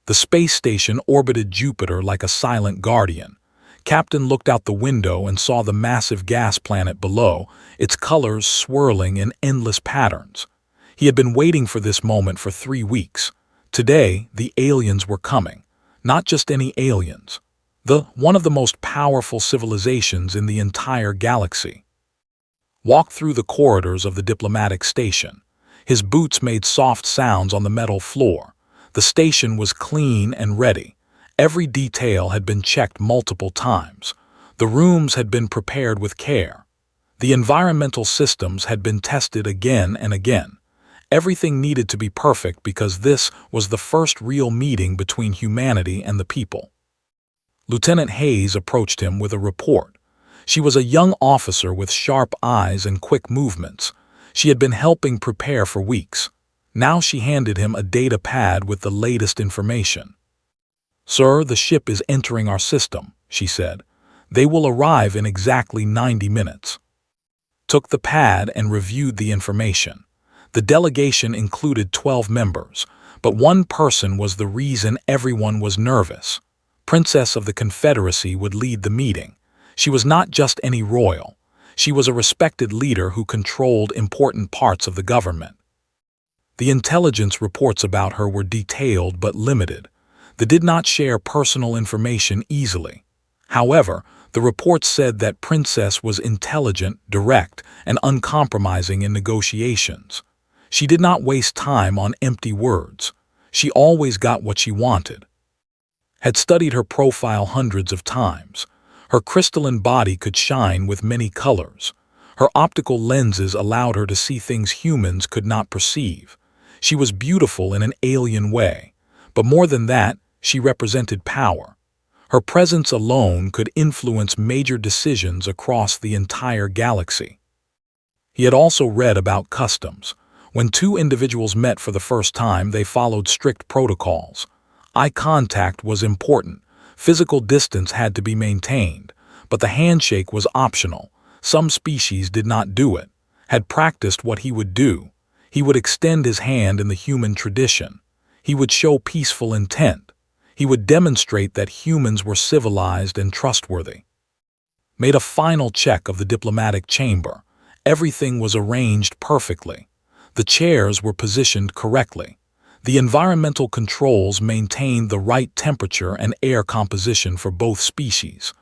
The space station orbited Jupiter like a silent guardian. Captain looked out the window and saw the massive gas planet below, its colors swirling in endless patterns. He had been waiting for this moment for 3 weeks. Today, the aliens were coming. Not just any aliens. One of the most powerful civilizations in the entire galaxy. Walked through the corridors of the diplomatic station. His boots made soft sounds on the metal floor. The station was clean and ready. Every detail had been checked multiple times. The rooms had been prepared with care. The environmental systems had been tested again and again. Everything needed to be perfect because this was the first real meeting between humanity and the people. Lieutenant Hayes approached him with a report. She was a young officer with sharp eyes and quick movements. She had been helping prepare for weeks. Now she handed him a data pad with the latest information. "Sir, the ship is entering our system," she said. "They will arrive in exactly 90 minutes. Took the pad and reviewed the information. The delegation included 12 members, but one person was the reason everyone was nervous. Princess of the Confederacy would lead the meeting. She was not just any royal. She was a respected leader who controlled important parts of the government. The intelligence reports about her were detailed but limited. They did not share personal information easily. However, the reports said that Princess was intelligent, direct, and uncompromising in negotiations. She did not waste time on empty words. She always got what she wanted. Had studied her profile hundreds of times. Her crystalline body could shine with many colors. Her optical lenses allowed her to see things humans could not perceive. She was beautiful in an alien way, but more than that, she represented power. Her presence alone could influence major decisions across the entire galaxy. He had also read about customs. When 2 individuals met for the first time, they followed strict protocols. Eye contact was important. Physical distance had to be maintained, but the handshake was optional. Some species did not do it, had practiced what he would do. He would extend his hand in the human tradition. He would show peaceful intent. He would demonstrate that humans were civilized and trustworthy. Made a final check of the diplomatic chamber. Everything was arranged perfectly. The chairs were positioned correctly. The environmental controls maintained the right temperature and air composition for both species.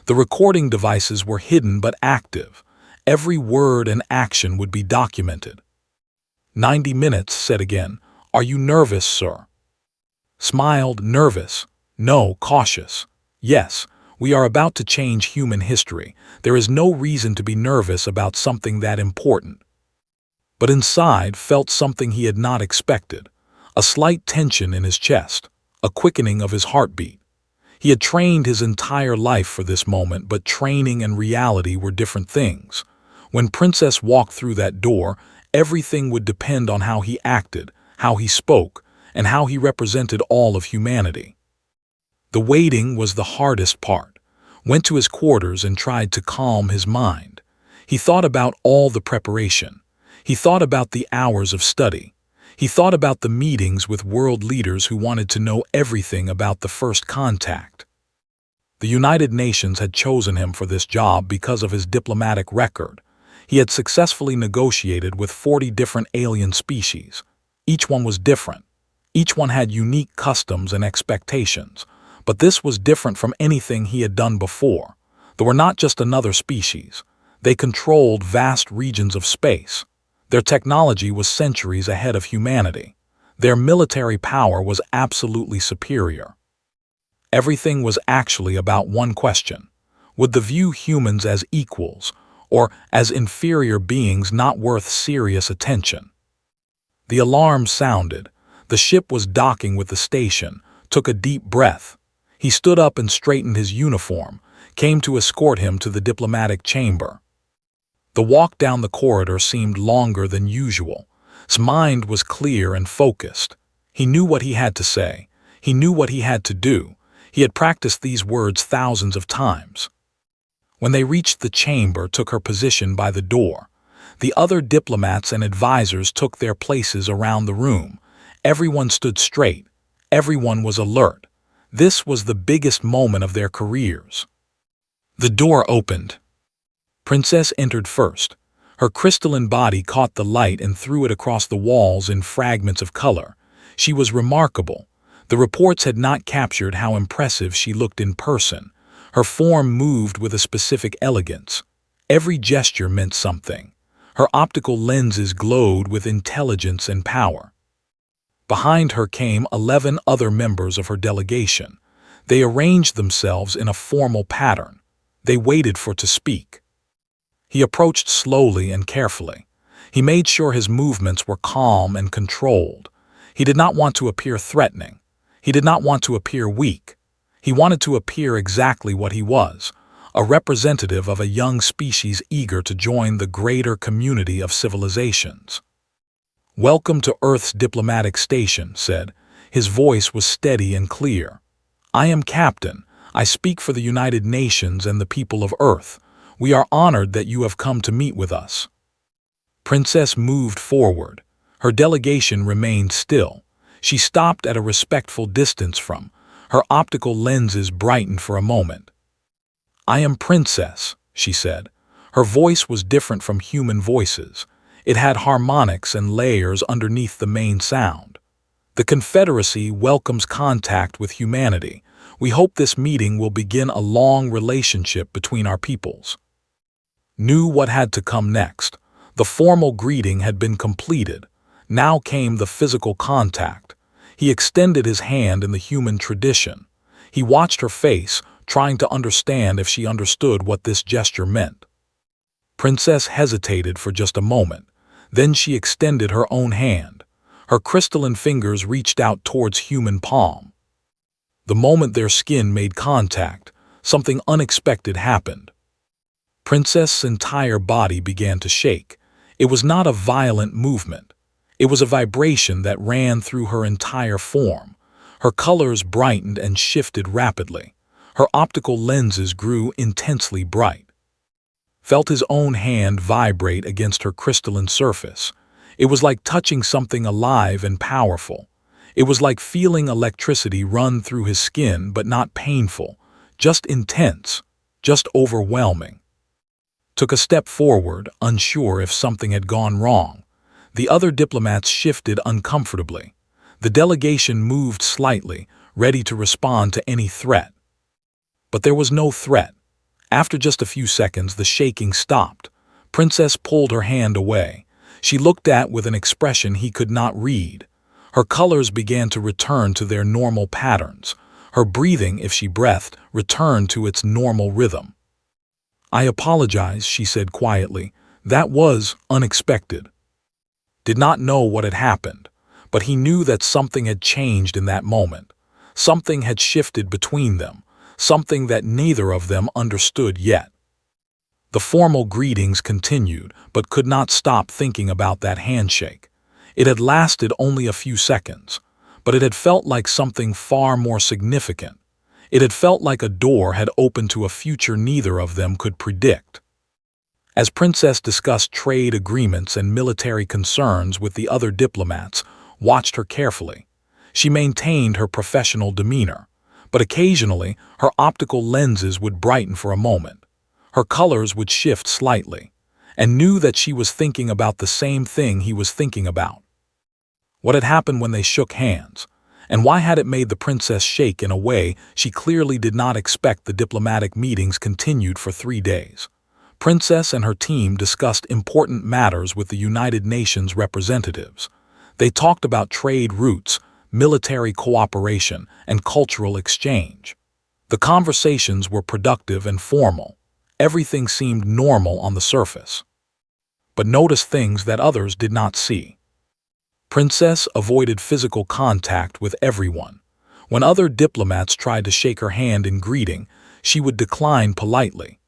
The recording devices were hidden but active. Every word and action would be documented. 90 minutes, said again. "Are you nervous, sir?" Smiled, nervous. No, cautious. "Yes, we are about to change human history. There is no reason to be nervous about something that important." But inside felt something he had not expected. A slight tension in his chest, a quickening of his heartbeat. He had trained his entire life for this moment, but training and reality were different things. When Princess walked through that door, everything would depend on how he acted, how he spoke, and how he represented all of humanity. The waiting was the hardest part. Went to his quarters and tried to calm his mind. He thought about all the preparation. He thought about the hours of study. He thought about the meetings with world leaders who wanted to know everything about the first contact. The United Nations had chosen him for this job because of his diplomatic record. He had successfully negotiated with 40 different alien species. Each one was different. Each one had unique customs and expectations. But this was different from anything he had done before. They were not just another species. They controlled vast regions of space. Their technology was centuries ahead of humanity. Their military power was absolutely superior. Everything was actually about one question. Would they view humans as equals, or as inferior beings not worth serious attention? The alarm sounded. The ship was docking with the station, took a deep breath. He stood up and straightened his uniform, came to escort him to the diplomatic chamber. The walk down the corridor seemed longer than usual. His mind was clear and focused. He knew what he had to say. He knew what he had to do. He had practiced these words thousands of times. When they reached the chamber, took her position by the door. The other diplomats and advisors took their places around the room. Everyone stood straight. Everyone was alert. This was the biggest moment of their careers. The door opened. Princess entered first. Her crystalline body caught the light and threw it across the walls in fragments of color. She was remarkable. The reports had not captured how impressive she looked in person. Her form moved with a specific elegance. Every gesture meant something. Her optical lenses glowed with intelligence and power. Behind her came 11 other members of her delegation. They arranged themselves in a formal pattern. They waited for to speak. He approached slowly and carefully. He made sure his movements were calm and controlled. He did not want to appear threatening. He did not want to appear weak. He wanted to appear exactly what he was, a representative of a young species eager to join the greater community of civilizations. "Welcome to Earth's diplomatic station," said. His voice was steady and clear. "I am Captain. I speak for the United Nations and the people of Earth. We are honored that you have come to meet with us." Princess moved forward. Her delegation remained still. She stopped at a respectful distance from. Her optical lenses brightened for a moment. "I am Princess," she said. Her voice was different from human voices. It had harmonics and layers underneath the main sound. "The Confederacy welcomes contact with humanity. We hope this meeting will begin a long relationship between our peoples." Knew what had to come next. The formal greeting had been completed. Now came the physical contact. He extended his hand in the human tradition. He watched her face, trying to understand if she understood what this gesture meant. Princess hesitated for just a moment. Then she extended her own hand. Her crystalline fingers reached out towards human palm. The moment their skin made contact, something unexpected happened. Princess's entire body began to shake. It was not a violent movement. It was a vibration that ran through her entire form. Her colors brightened and shifted rapidly. Her optical lenses grew intensely bright. Felt his own hand vibrate against her crystalline surface. It was like touching something alive and powerful. It was like feeling electricity run through his skin, but not painful, just intense, just overwhelming. Took a step forward, unsure if something had gone wrong. The other diplomats shifted uncomfortably. The delegation moved slightly, ready to respond to any threat. But there was no threat. After just a few seconds, the shaking stopped. Princess pulled her hand away. She looked at with an expression he could not read. Her colors began to return to their normal patterns. Her breathing, if she breathed, returned to its normal rhythm. "I apologize," she said quietly. "That was unexpected." Did not know what had happened, but he knew that something had changed in that moment. Something had shifted between them, something that neither of them understood yet. The formal greetings continued, but could not stop thinking about that handshake. It had lasted only a few seconds, but it had felt like something far more significant. It had felt like a door had opened to a future neither of them could predict. As Princess discussed trade agreements and military concerns with the other diplomats, watched her carefully. She maintained her professional demeanor, but occasionally her optical lenses would brighten for a moment. Her colors would shift slightly, and knew that she was thinking about the same thing he was thinking about. What had happened when they shook hands? And why had it made the princess shake in a way she clearly did not expect? The diplomatic meetings continued for 3 days. Princess and her team discussed important matters with the United Nations representatives. They talked about trade routes, military cooperation, and cultural exchange. The conversations were productive and formal. Everything seemed normal on the surface. But noticed things that others did not see. Princess avoided physical contact with everyone. When other diplomats tried to shake her hand in greeting, she would decline politely.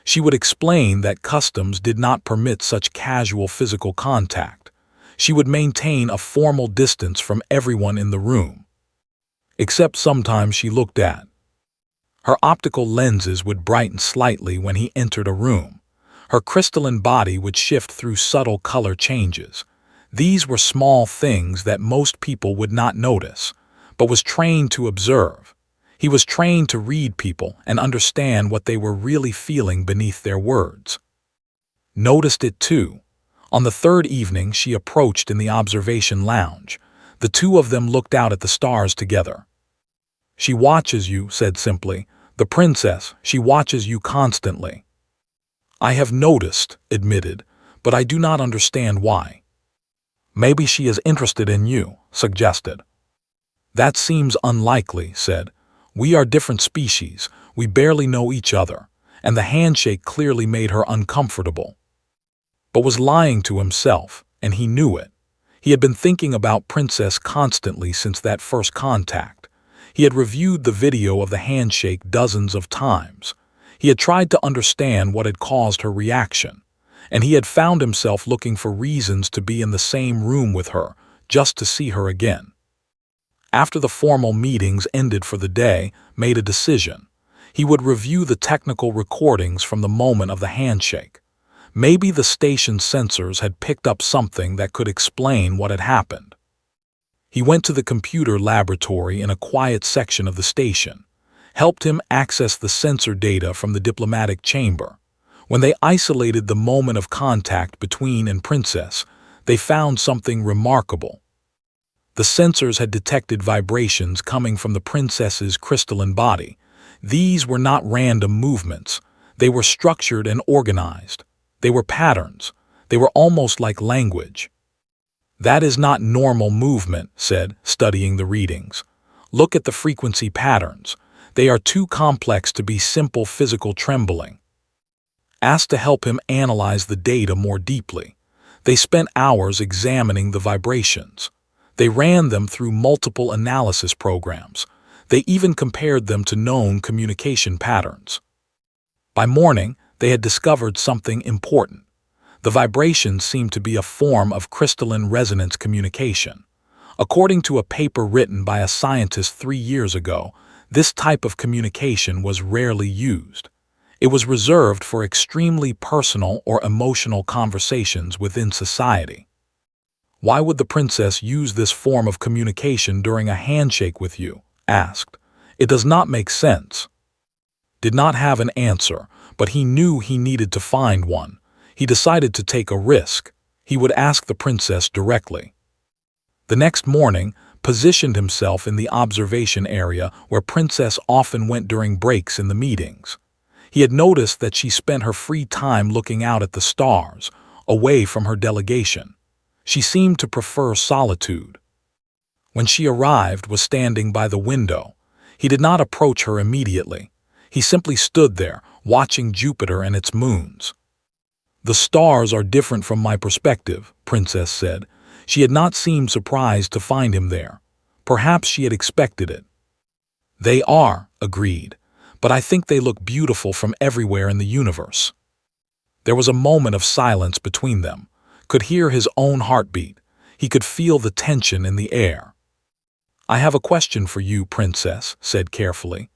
She would explain that customs did not permit such casual physical contact. She would maintain a formal distance from everyone in the room. Except sometimes she looked at. Her optical lenses would brighten slightly when he entered a room. Her crystalline body would shift through subtle color changes. These were small things that most people would not notice, but was trained to observe. He was trained to read people and understand what they were really feeling beneath their words. Noticed it too. On the third evening she approached in the observation lounge. The two of them looked out at the stars together. "She watches you," said simply. "The princess, she watches you constantly." "I have noticed," admitted, "but I do not understand why." "Maybe she is interested in you," suggested. "That seems unlikely," said. "We are different species, we barely know each other," and the handshake clearly made her uncomfortable. But was lying to himself, and he knew it. He had been thinking about Princess constantly since that first contact. He had reviewed the video of the handshake dozens of times. He had tried to understand what had caused her reaction, and he had found himself looking for reasons to be in the same room with her, just to see her again. After the formal meetings ended for the day, made a decision. He would review the technical recordings from the moment of the handshake. Maybe the station sensors had picked up something that could explain what had happened. He went to the computer laboratory in a quiet section of the station, helped him access the sensor data from the diplomatic chamber. When they isolated the moment of contact between and Princess, they found something remarkable. The sensors had detected vibrations coming from the princess's crystalline body. These were not random movements. They were structured and organized. They were patterns. They were almost like language. "That is not normal movement," said, studying the readings. "Look at the frequency patterns. They are too complex to be simple physical trembling." Asked to help him analyze the data more deeply. They spent hours examining the vibrations. They ran them through multiple analysis programs. They even compared them to known communication patterns. By morning, they had discovered something important. The vibrations seemed to be a form of crystalline resonance communication. According to a paper written by a scientist 3 years ago, this type of communication was rarely used. It was reserved for extremely personal or emotional conversations within society. "Why would the princess use this form of communication during a handshake with you?" asked. "It does not make sense." Did not have an answer, but he knew he needed to find one. He decided to take a risk. He would ask the princess directly. The next morning, positioned himself in the observation area where Princess often went during breaks in the meetings. He had noticed that she spent her free time looking out at the stars, away from her delegation. She seemed to prefer solitude. When she arrived, was standing by the window. He did not approach her immediately. He simply stood there, watching Jupiter and its moons. "The stars are different from my perspective," Princess said. She had not seemed surprised to find him there. Perhaps she had expected it. "They are," agreed, "but I think they look beautiful from everywhere in the universe." There was a moment of silence between them. Could hear his own heartbeat. He could feel the tension in the air. "I have a question for you," Princess said carefully.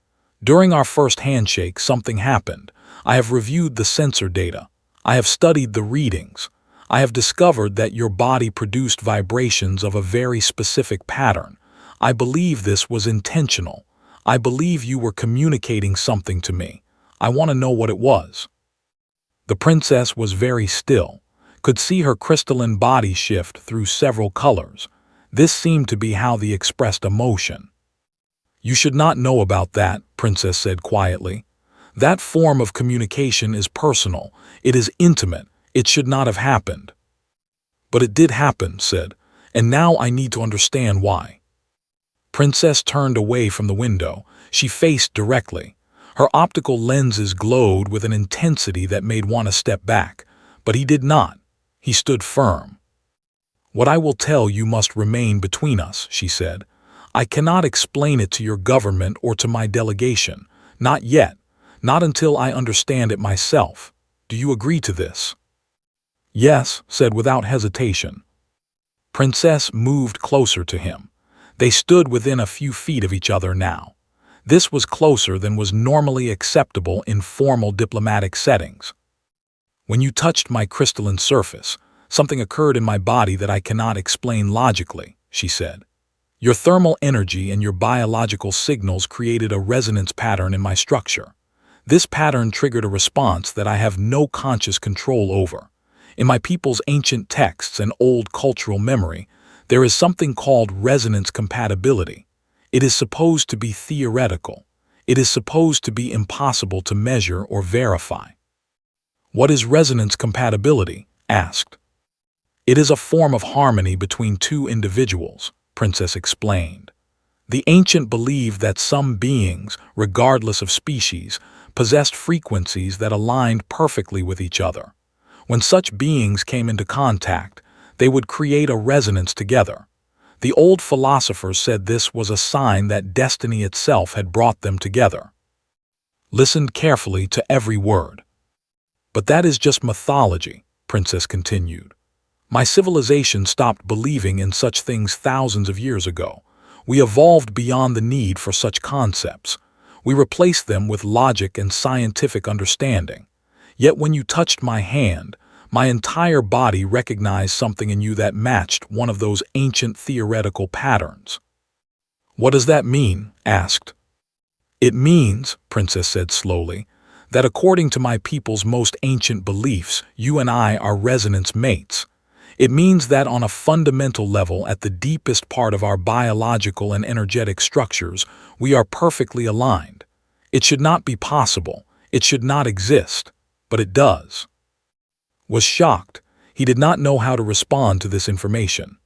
"During our first handshake, something happened. I have reviewed the sensor data. I have studied the readings. I have discovered that your body produced vibrations of a very specific pattern. I believe this was intentional. I believe you were communicating something to me. I want to know what it was." The princess was very still, could see her crystalline body shift through several colors. This seemed to be how they expressed emotion. "You should not know about that," Princess said quietly. "That form of communication is personal. It is intimate. It should not have happened." "But it did happen," said, "and now I need to understand why." Princess turned away from the window. She faced directly. Her optical lenses glowed with an intensity that made one step back, but he did not. He stood firm. "What I will tell you must remain between us," she said. "I cannot explain it to your government or to my delegation. Not yet. Not until I understand it myself. Do you agree to this?" "Yes," said without hesitation. Princess moved closer to him. They stood within a few feet of each other now. This was closer than was normally acceptable in formal diplomatic settings. "When you touched my crystalline surface, something occurred in my body that I cannot explain logically," she said. Your thermal energy and your biological signals created a resonance pattern in my structure. This pattern triggered a response that I have no conscious control over. In my people's ancient texts and old cultural memory, there is something called resonance compatibility. It is supposed to be theoretical. It is supposed to be impossible to measure or verify. What is resonance compatibility? Asked. It is a form of harmony between two individuals, Princess explained. The ancient believed that some beings, regardless of species, possessed frequencies that aligned perfectly with each other. When such beings came into contact, they would create a resonance together. The old philosophers said this was a sign that destiny itself had brought them together. Listened carefully to every word. But that is just mythology, Princess continued. My civilization stopped believing in such things thousands of years ago. We evolved beyond the need for such concepts. We replaced them with logic and scientific understanding. Yet when you touched my hand, my entire body recognized something in you that matched one of those ancient theoretical patterns. What does that mean? Asked. It means, Princess said slowly, that according to my people's most ancient beliefs, you and I are resonance mates. It means that on a fundamental level, at the deepest part of our biological and energetic structures, we are perfectly aligned. It should not be possible. It should not exist. But it does. Was shocked. He did not know how to respond to this information.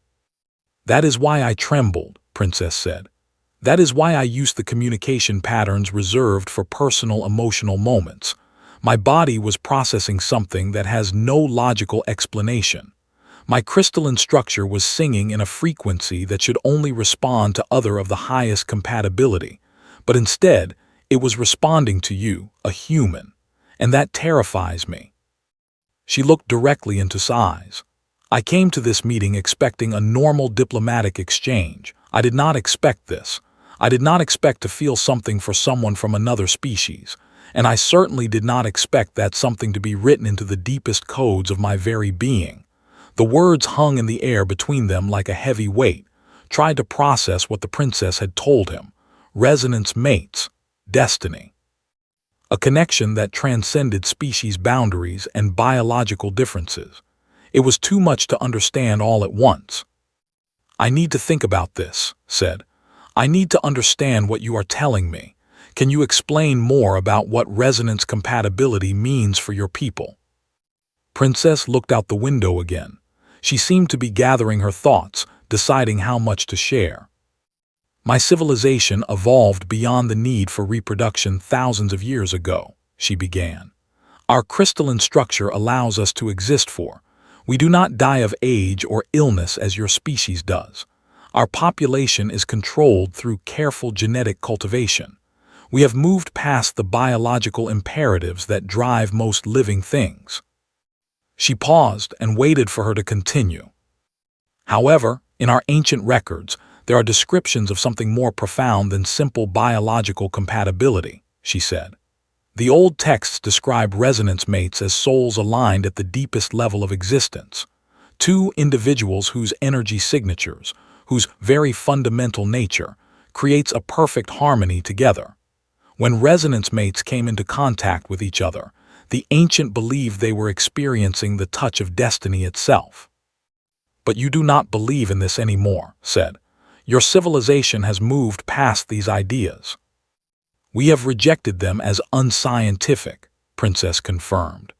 That is why I trembled, Princess said. That is why I used the communication patterns reserved for personal emotional moments. My body was processing something that has no logical explanation. My crystalline structure was singing in a frequency that should only respond to other of the highest compatibility, but instead, it was responding to you, a human, and that terrifies me. She looked directly into his eyes. I came to this meeting expecting a normal diplomatic exchange. I did not expect this. I did not expect to feel something for someone from another species, and I certainly did not expect that something to be written into the deepest codes of my very being. The words hung in the air between them like a heavy weight, tried to process what the princess had told him. Resonance mates, destiny. A connection that transcended species boundaries and biological differences. It was too much to understand all at once. I need to think about this, said. I need to understand what you are telling me. Can you explain more about what resonance compatibility means for your people? Princess looked out the window again. She seemed to be gathering her thoughts, deciding how much to share. My civilization evolved beyond the need for reproduction thousands of years ago, she began. Our crystalline structure allows us to exist for. We do not die of age or illness as your species does. Our population is controlled through careful genetic cultivation. We have moved past the biological imperatives that drive most living things. She paused and waited for her to continue. However, in our ancient records, there are descriptions of something more profound than simple biological compatibility, she said. The old texts describe resonance mates as souls aligned at the deepest level of existence. Two individuals whose energy signatures, whose very fundamental nature, creates a perfect harmony together. When resonance mates came into contact with each other, the ancient believed they were experiencing the touch of destiny itself. But you do not believe in this anymore, said. Your civilization has moved past these ideas. We have rejected them as unscientific, Princess confirmed.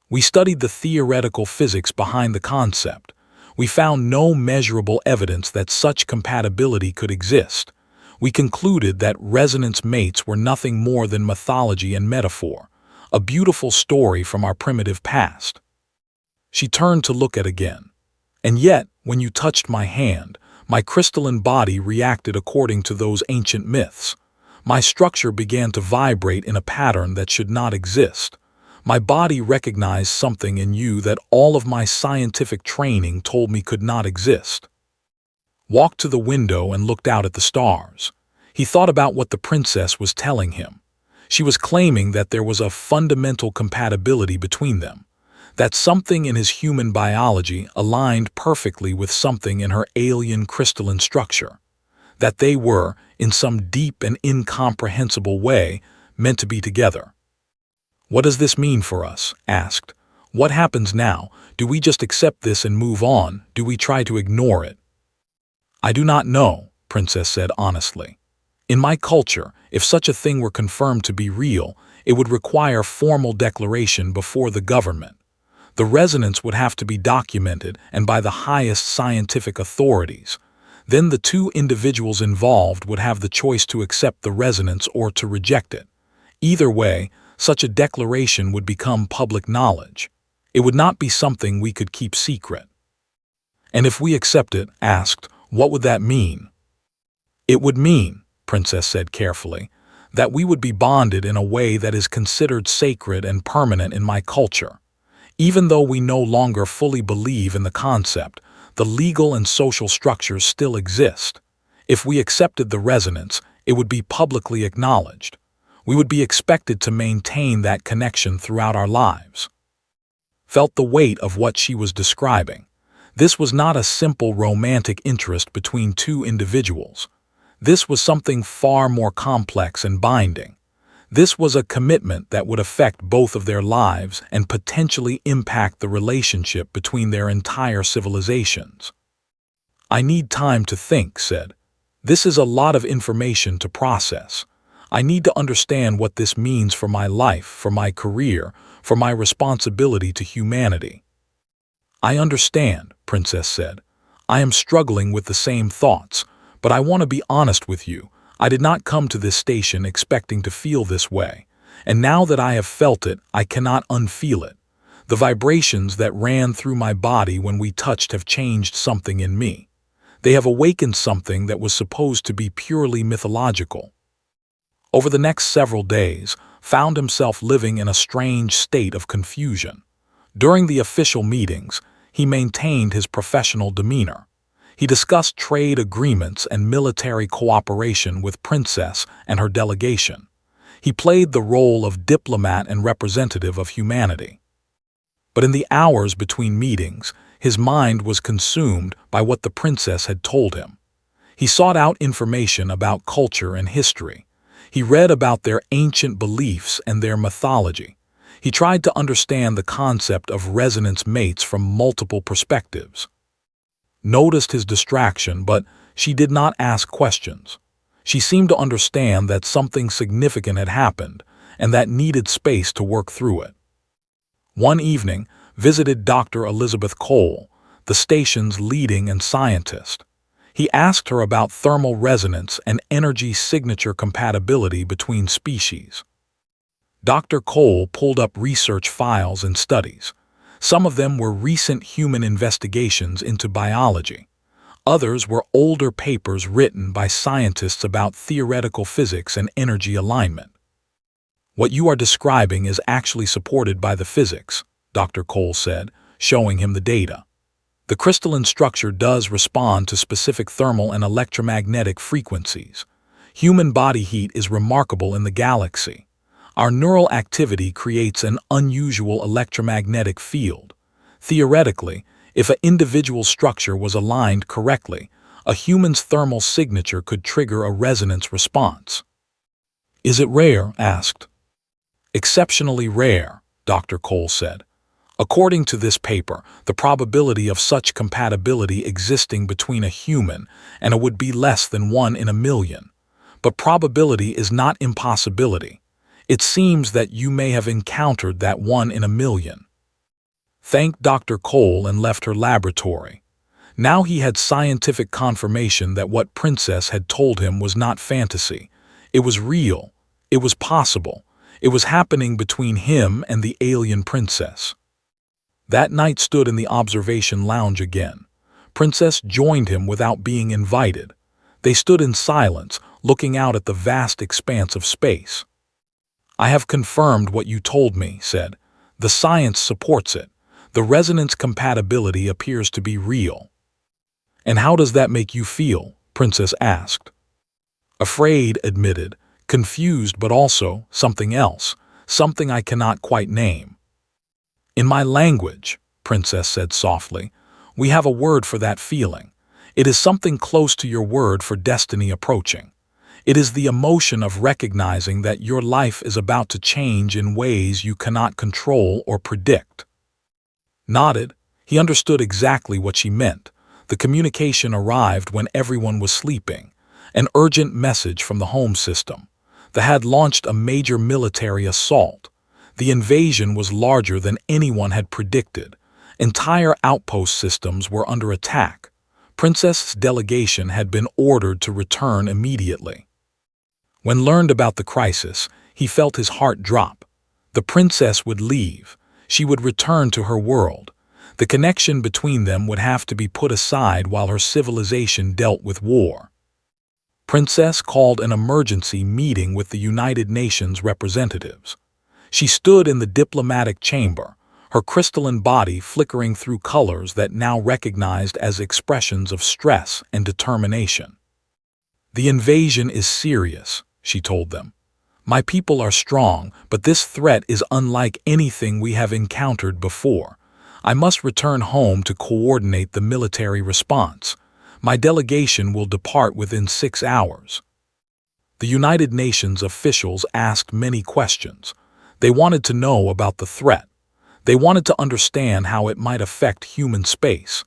We studied the theoretical physics behind the concept. We found no measurable evidence that such compatibility could exist. We concluded that resonance mates were nothing more than mythology and metaphor, a beautiful story from our primitive past. She turned to look at again. And yet, when you touched my hand, my crystalline body reacted according to those ancient myths. My structure began to vibrate in a pattern that should not exist. My body recognized something in you that all of my scientific training told me could not exist. Walked to the window and looked out at the stars. He thought about what the princess was telling him. She was claiming that there was a fundamental compatibility between them, that something in his human biology aligned perfectly with something in her alien crystalline structure. that they were, in some deep and incomprehensible way, meant to be together. "What does this mean for us?" asked. "What happens now? Do we just accept this and move on? Do we try to ignore it?" "I do not know," Princess said honestly. "In my culture, if such a thing were confirmed to be real, it would require formal declaration before the government. The resonance would have to be documented and by the highest scientific authorities. Then the two individuals involved would have the choice to accept the resonance or to reject it. Either way, such a declaration would become public knowledge. It would not be something we could keep secret." "And if we accept it," asked, "what would that mean?" "It would mean," Princess said carefully, "that we would be bonded in a way that is considered sacred and permanent in my culture. Even though we no longer fully believe in the concept, the legal and social structures still exist. If we accepted the resonance, it would be publicly acknowledged. We would be expected to maintain that connection throughout our lives." Felt the weight of what she was describing. This was not a simple romantic interest between two individuals. This was something far more complex and binding. This was a commitment that would affect both of their lives and potentially impact the relationship between their entire civilizations. "I need time to think," said. "This is a lot of information to process. I need to understand what this means for my life, for my career, for my responsibility to humanity." "I understand," Princess said. "I am struggling with the same thoughts, but I want to be honest with you. I did not come to this station expecting to feel this way, and now that I have felt it, I cannot unfeel it. The vibrations that ran through my body when we touched have changed something in me. They have awakened something that was supposed to be purely mythological." Over the next several days, found himself living in a strange state of confusion. During the official meetings, he maintained his professional demeanor. He discussed trade agreements and military cooperation with Princess and her delegation. He played the role of diplomat and representative of humanity. But in the hours between meetings, his mind was consumed by what the Princess had told him. He sought out information about culture and history. He read about their ancient beliefs and their mythology. He tried to understand the concept of resonance mates from multiple perspectives. Noticed his distraction, but she did not ask questions. She seemed to understand that something significant had happened and that needed space to work through it. One evening, visited Dr. Elizabeth Cole, the station's leading and scientist. He asked her about thermal resonance and energy signature compatibility between species. Dr. Cole pulled up research files and studies. Some of them were recent human investigations into biology. Others were older papers written by scientists about theoretical physics and energy alignment. "What you are describing is actually supported by the physics," Dr. Cole said, showing him the data. "The crystalline structure does respond to specific thermal and electromagnetic frequencies. Human body heat is remarkable in the galaxy. Our neural activity creates an unusual electromagnetic field. Theoretically, if an individual structure was aligned correctly, a human's thermal signature could trigger a resonance response." "Is it rare?" asked. "Exceptionally rare," Dr. Cole said. "According to this paper, the probability of such compatibility existing between a human and a would be less than 1 in a million. But probability is not impossibility. It seems that you may have encountered that 1 in a million." Thanked Dr. Cole and left her laboratory. Now he had scientific confirmation that what Princess had told him was not fantasy. It was real. It was possible. It was happening between him and the alien princess. That night stood in the observation lounge again. Princess joined him without being invited. They stood in silence, looking out at the vast expanse of space. "I have confirmed what you told me," said. "The science supports it. The resonance compatibility appears to be real." "And how does that make you feel?" Princess asked. "Afraid," admitted, "confused, but also something else, something I cannot quite name." "In my language," Princess said softly, "we have a word for that feeling. It is something close to your word for destiny approaching. It is the emotion of recognizing that your life is about to change in ways you cannot control or predict. Nodded, he understood exactly what she meant. The communication arrived when everyone was sleeping. An urgent message from the home system. They had launched a major military assault. The invasion was larger than anyone had predicted. Entire outpost systems were under attack. Princess's delegation had been ordered to return immediately. When learned about the crisis, he felt his heart drop. The princess would leave. She would return to her world. The connection between them would have to be put aside while her civilization dealt with war. Princess called an emergency meeting with the United Nations representatives. She stood in the diplomatic chamber, her crystalline body flickering through colors that now recognized as expressions of stress and determination. "The invasion is serious," she told them. "My people are strong, but this threat is unlike anything we have encountered before. I must return home to coordinate the military response. My delegation will depart within 6 hours." The United Nations officials asked many questions. They wanted to know about the threat. They wanted to understand how it might affect human space.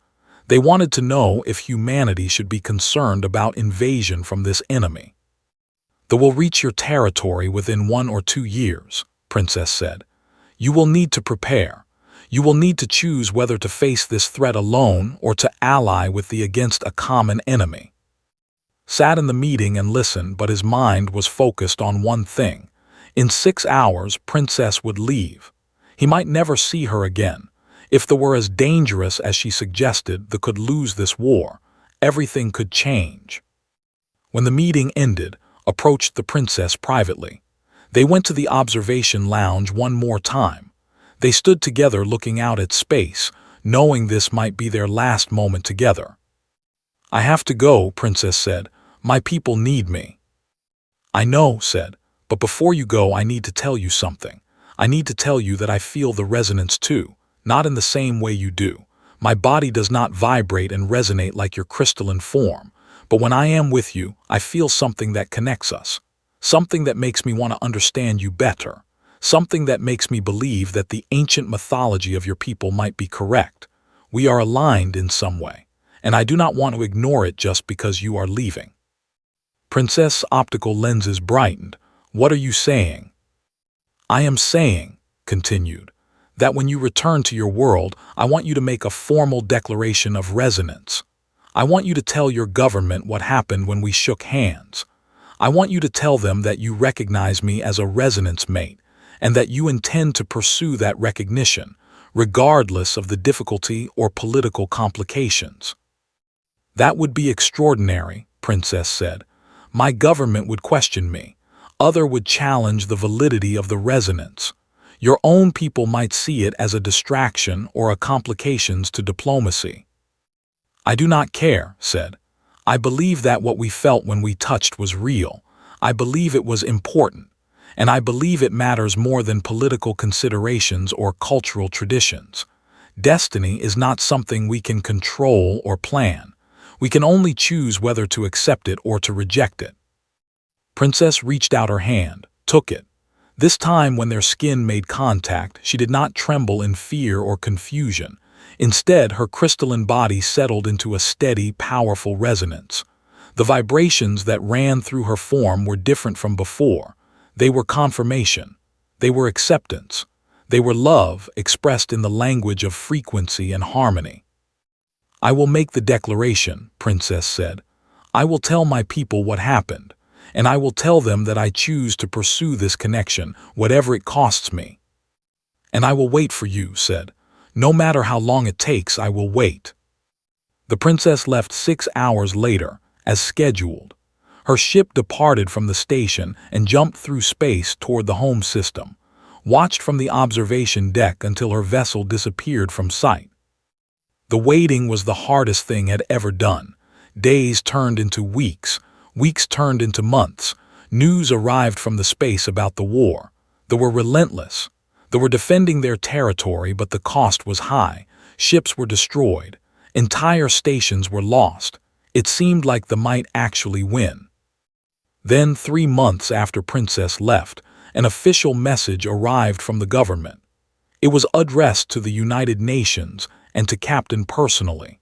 They wanted to know if humanity should be concerned about invasion from this enemy. "They will reach your territory within 1 or 2 years," Princess said. "You will need to prepare. You will need to choose whether to face this threat alone or to ally with the against a common enemy." Sat in the meeting and listened, but his mind was focused on one thing. In 6 hours, Princess would leave. He might never see her again. If they were as dangerous as she suggested, they could lose this war. Everything could change. When the meeting ended, approached the princess privately. They went to the observation lounge one more time. They stood together looking out at space, knowing this might be their last moment together. "I have to go," Princess said. "My people need me." "I know," said, "but before you go I need to tell you something. I need to tell you that I feel the resonance too, not in the same way you do. My body does not vibrate and resonate like your crystalline form, but when I am with you, I feel something that connects us, something that makes me want to understand you better, something that makes me believe that the ancient mythology of your people might be correct. We are aligned in some way, and I do not want to ignore it just because you are leaving." Princess' optical lenses brightened. "What are you saying?" "I am saying," continued, "that when you return to your world, I want you to make a formal declaration of resonance. I want you to tell your government what happened when we shook hands. I want you to tell them that you recognize me as a resonance mate, and that you intend to pursue that recognition, regardless of the difficulty or political complications." "That would be extraordinary," Princess said. "My government would question me. Other would challenge the validity of the resonance. Your own people might see it as a distraction or a complications to diplomacy." "I do not care," said. "I believe that what we felt when we touched was real. I believe it was important. And I believe it matters more than political considerations or cultural traditions. Destiny is not something we can control or plan. We can only choose whether to accept it or to reject it." Princess reached out her hand, took it. This time when their skin made contact, she did not tremble in fear or confusion. Instead, her crystalline body settled into a steady, powerful resonance. The vibrations that ran through her form were different from before. They were confirmation. They were acceptance. They were love expressed in the language of frequency and harmony. "I will make the declaration," Princess said. "I will tell my people what happened, and I will tell them that I choose to pursue this connection, whatever it costs me. And I will wait for you," said. "No matter how long it takes, I will wait." The princess left 6 hours later, as scheduled. Her ship departed from the station and jumped through space toward the home system, watched from the observation deck until her vessel disappeared from sight. The waiting was the hardest thing had ever done. Days turned into weeks, weeks turned into months. News arrived from the space about the war. They were relentless. They were defending their territory, but the cost was high. Ships were destroyed. Entire stations were lost. It seemed like they might actually win. Then, 3 months after Princess left, an official message arrived from the government. It was addressed to the United Nations and to Captain personally.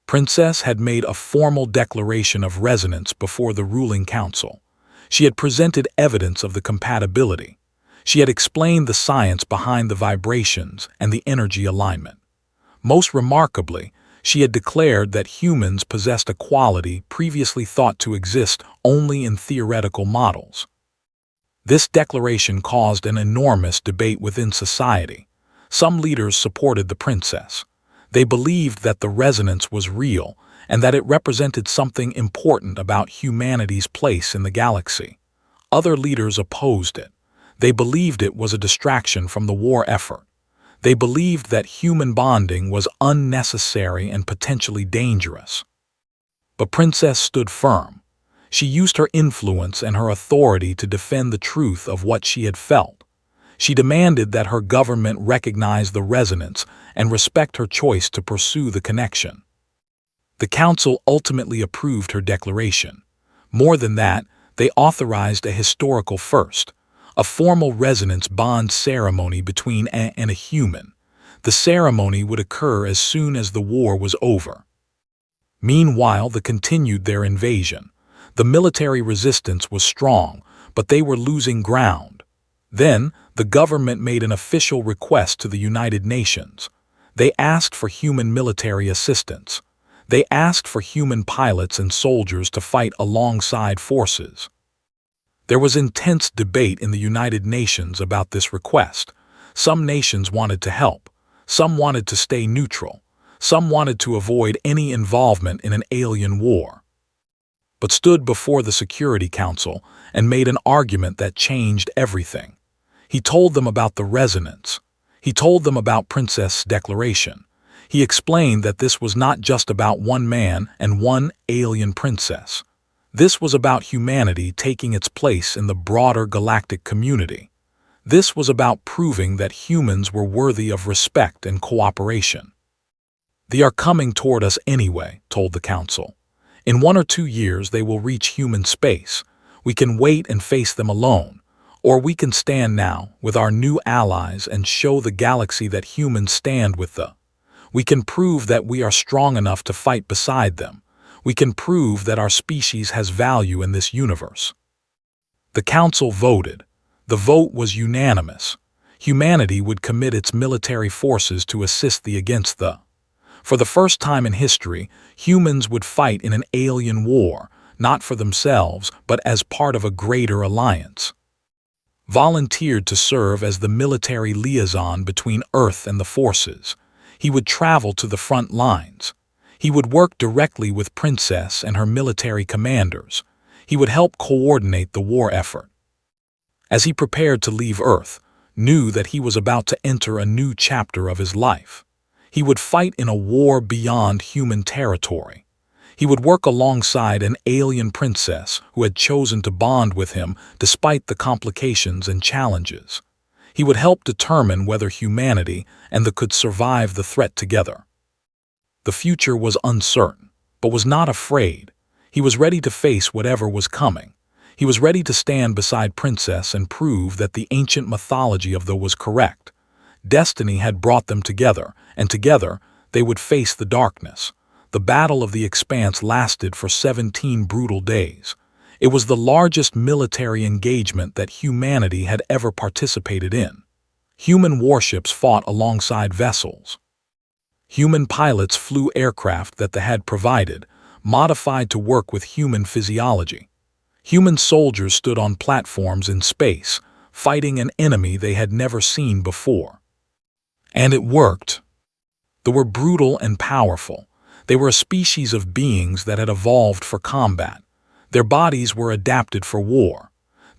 Princess had made a formal declaration of resonance before the ruling council. She had presented evidence of the compatibility. She had explained the science behind the vibrations and the energy alignment. Most remarkably, she had declared that humans possessed a quality previously thought to exist only in theoretical models. This declaration caused an enormous debate within society. Some leaders supported the princess. They believed that the resonance was real and that it represented something important about humanity's place in the galaxy. Other leaders opposed it. They believed it was a distraction from the war effort. They believed that human bonding was unnecessary and potentially dangerous. But Princess stood firm. She used her influence and her authority to defend the truth of what she had felt. She demanded that her government recognize the resonance and respect her choice to pursue the connection. The council ultimately approved her declaration. More than that, they authorized a historical first, a formal resonance bond ceremony between and a human. The ceremony would occur as soon as the war was over. Meanwhile, they continued their invasion. The military resistance was strong, but they were losing ground. Then, the government made an official request to the United Nations. They asked for human military assistance. They asked for human pilots and soldiers to fight alongside forces. There was intense debate in the United Nations about this request. Some nations wanted to help. Some wanted to stay neutral. Some wanted to avoid any involvement in an alien war. But stood before the Security Council and made an argument that changed everything. He told them about the resonance. He told them about Princess' declaration. He explained that this was not just about one man and one alien princess. This was about humanity taking its place in the broader galactic community. This was about proving that humans were worthy of respect and cooperation. They are coming toward us anyway, told the council. In 1 or 2 years they will reach human space. We can wait and face them alone. Or we can stand now with our new allies and show the galaxy that humans stand with the. We can prove that we are strong enough to fight beside them. We can prove that our species has value in this universe. The council voted. The vote was unanimous. Humanity would commit its military forces to assist the against the. For the first time in history, humans would fight in an alien war, not for themselves, but as part of a greater alliance. Volunteered to serve as the military liaison between Earth and the forces. He would travel to the front lines. He would work directly with Princess and her military commanders. He would help coordinate the war effort. As he prepared to leave Earth, knew that he was about to enter a new chapter of his life. He would fight in a war beyond human territory. He would work alongside an alien princess who had chosen to bond with him despite the complications and challenges. He would help determine whether humanity and the could survive the threat together. The future was uncertain, but was not afraid. He was ready to face whatever was coming. He was ready to stand beside Princess and prove that the ancient mythology of the was correct. Destiny had brought them together, and together they would face the darkness. The Battle of the Expanse lasted for 17 brutal days. It was the largest military engagement that humanity had ever participated in. Human warships fought alongside vessels. Human pilots flew aircraft that they had provided, modified to work with human physiology. Human soldiers stood on platforms in space, fighting an enemy they had never seen before. And it worked. They were brutal and powerful. They were a species of beings that had evolved for combat. Their bodies were adapted for war.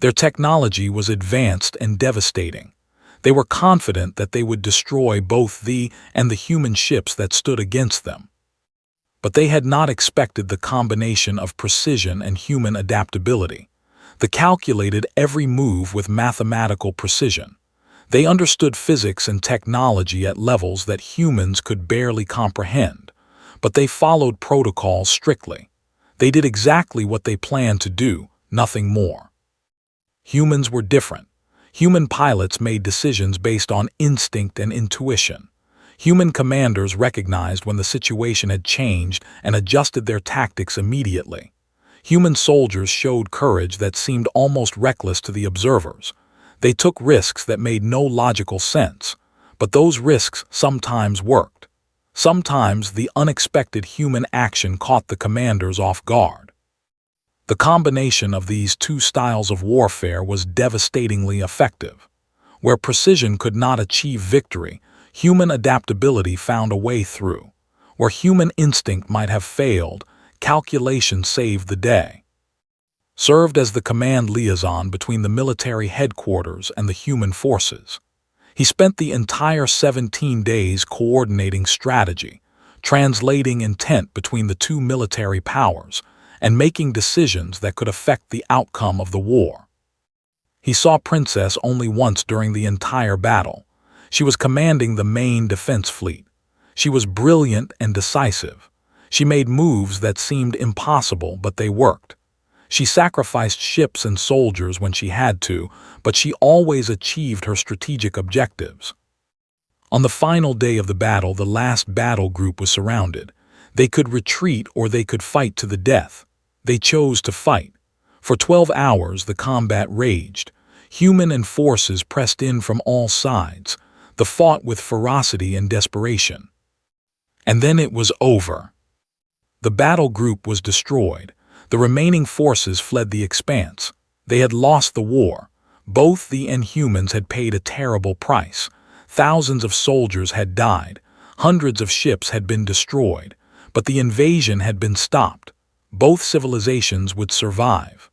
Their technology was advanced and devastating. They were confident that they would destroy both the and the human ships that stood against them. But they had not expected the combination of precision and human adaptability. They calculated every move with mathematical precision. They understood physics and technology at levels that humans could barely comprehend. but they followed protocols strictly. They did exactly what they planned to do, nothing more. Humans were different. Human pilots made decisions based on instinct and intuition. Human commanders recognized when the situation had changed and adjusted their tactics immediately. Human soldiers showed courage that seemed almost reckless to the observers. They took risks that made no logical sense, but those risks sometimes worked. Sometimes the unexpected human action caught the commanders off guard. The combination of these two styles of warfare was devastatingly effective. Where precision could not achieve victory, human adaptability found a way through. Where human instinct might have failed, calculation saved the day. Served as the command liaison between the military headquarters and the human forces. He spent the entire 17 days coordinating strategy, translating intent between the two military powers, and making decisions that could affect the outcome of the war. He saw Princess only once during the entire battle. She was commanding the main defense fleet. She was brilliant and decisive. She made moves that seemed impossible, but they worked. She sacrificed ships and soldiers when she had to, but she always achieved her strategic objectives. On the final day of the battle, the last battle group was surrounded. They could retreat or they could fight to the death. They chose to fight. For 12 hours, the combat raged. Human and forces pressed in from all sides. They fought with ferocity and desperation. And then it was over. The battle group was destroyed. The remaining forces fled the expanse. They had lost the war. Both the Inhumans had paid a terrible price. Thousands of soldiers had died. Hundreds of ships had been destroyed. But the invasion had been stopped. Both civilizations would survive.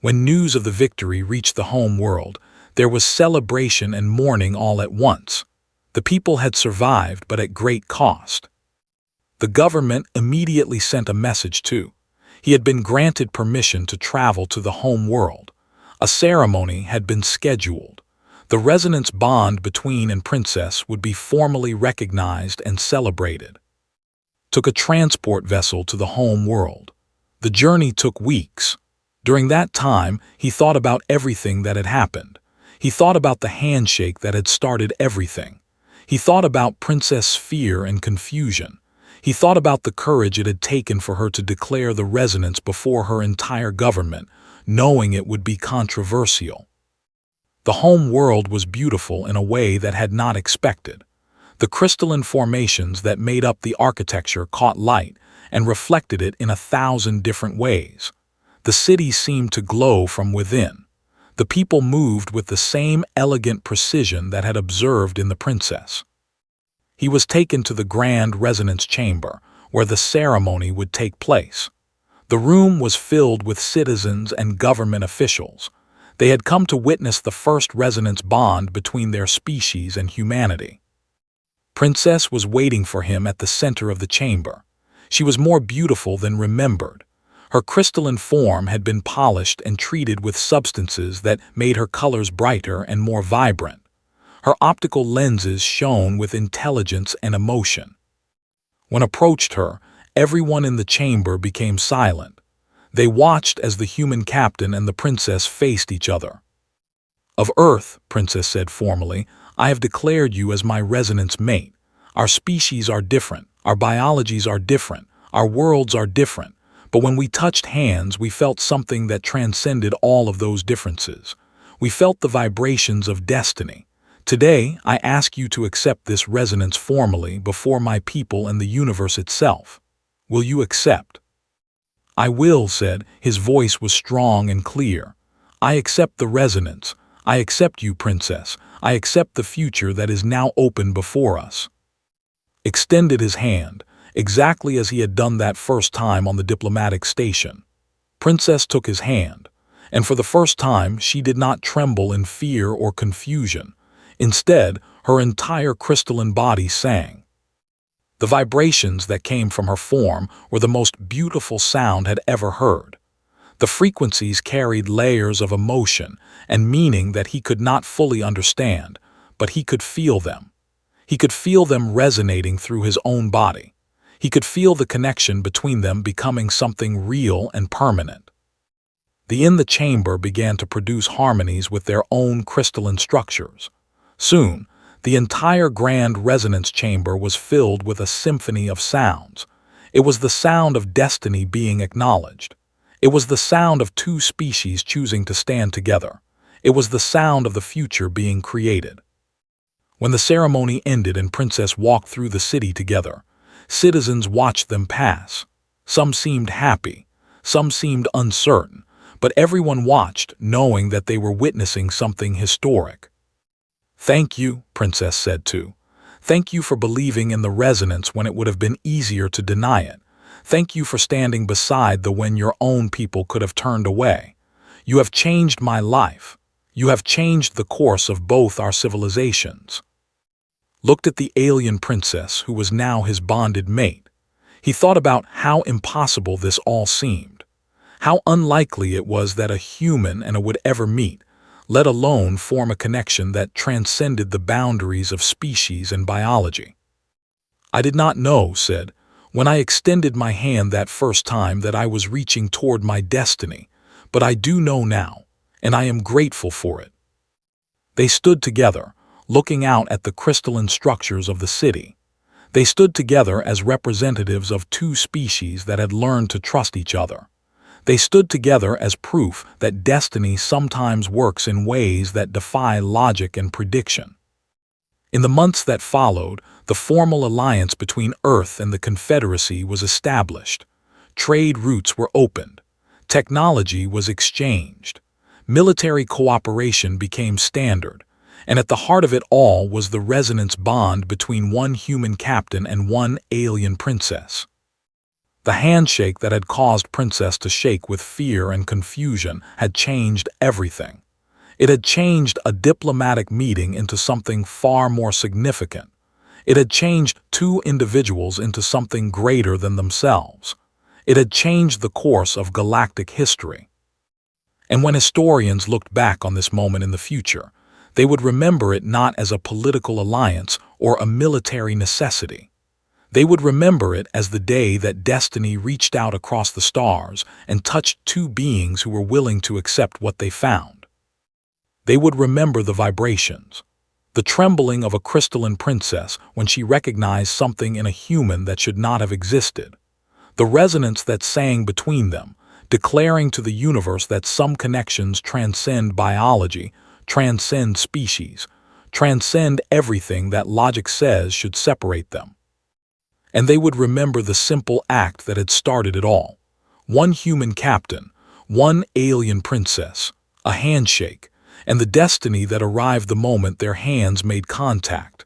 When news of the victory reached the home world, there was celebration and mourning all at once. The people had survived, but at great cost. The government immediately sent a message too. He had been granted permission to travel to the home world. A ceremony had been scheduled. The resonance bond between and Princess would be formally recognized and celebrated. Took a transport vessel to the home world. The journey took weeks. During that time, he thought about everything that had happened. He thought about the handshake that had started everything. He thought about Princess' fear and confusion. He thought about the courage it had taken for her to declare the resonance before her entire government, knowing it would be controversial. The home world was beautiful in a way that had not expected. The crystalline formations that made up the architecture caught light and reflected it in 1,000 different ways. The city seemed to glow from within. The people moved with the same elegant precision that had observed in the princess. He was taken to the grand resonance chamber, where the ceremony would take place. The room was filled with citizens and government officials. They had come to witness the first resonance bond between their species and humanity. Princess was waiting for him at the center of the chamber. She was more beautiful than remembered. Her crystalline form had been polished and treated with substances that made her colors brighter and more vibrant. Her optical lenses shone with intelligence and emotion. When approached her, everyone in the chamber became silent. They watched as the human captain and the princess faced each other. "Of Earth," Princess said formally, "I have declared you as my resonance mate. Our species are different, our biologies are different, our worlds are different, but when we touched hands, we felt something that transcended all of those differences. We felt the vibrations of destiny. Today, I ask you to accept this resonance formally before my people and the universe itself. Will you accept?" "I will," said. His voice was strong and clear. "I accept the resonance. I accept you, Princess. I accept the future that is now open before us." Extended his hand, exactly as he had done that first time on the diplomatic station. Princess took his hand, and for the first time she did not tremble in fear or confusion. Instead, her entire crystalline body sang. The vibrations that came from her form were the most beautiful sound had ever heard. The frequencies carried layers of emotion and meaning that he could not fully understand, but he could feel them. He could feel them resonating through his own body. He could feel the connection between them becoming something real and permanent. The chamber began to produce harmonies with their own crystalline structures. Soon, the entire grand resonance chamber was filled with a symphony of sounds. It was the sound of destiny being acknowledged. It was the sound of two species choosing to stand together. It was the sound of the future being created. When the ceremony ended and Princess walked through the city together, citizens watched them pass. Some seemed happy, some seemed uncertain, but everyone watched, knowing that they were witnessing something historic. "Thank you," Princess said too. "Thank you for believing in the resonance when it would have been easier to deny it. Thank you for standing beside the when your own people could have turned away. You have changed my life. You have changed the course of both our civilizations." Looked at the alien princess who was now his bonded mate. He thought about how impossible this all seemed. How unlikely it was that a human and a would ever meet, let alone form a connection that transcended the boundaries of species and biology. "I did not know," said, "when I extended my hand that first time that I was reaching toward my destiny, but I do know now, and I am grateful for it." They stood together, looking out at the crystalline structures of the city. They stood together as representatives of two species that had learned to trust each other. They stood together as proof that destiny sometimes works in ways that defy logic and prediction. In the months that followed, the formal alliance between Earth and the Confederacy was established. Trade routes were opened. Technology was exchanged. Military cooperation became standard. And at the heart of it all was the resonance bond between one human captain and one alien princess. The handshake that had caused Princess to shake with fear and confusion had changed everything. It had changed a diplomatic meeting into something far more significant. It had changed two individuals into something greater than themselves. It had changed the course of galactic history. And when historians looked back on this moment in the future, they would remember it not as a political alliance or a military necessity. They would remember it as the day that destiny reached out across the stars and touched two beings who were willing to accept what they found. They would remember the vibrations, the trembling of a crystalline princess when she recognized something in a human that should not have existed, the resonance that sang between them, declaring to the universe that some connections transcend biology, transcend species, transcend everything that logic says should separate them. And they would remember the simple act that had started it all. One human captain, one alien princess, a handshake, and the destiny that arrived the moment their hands made contact.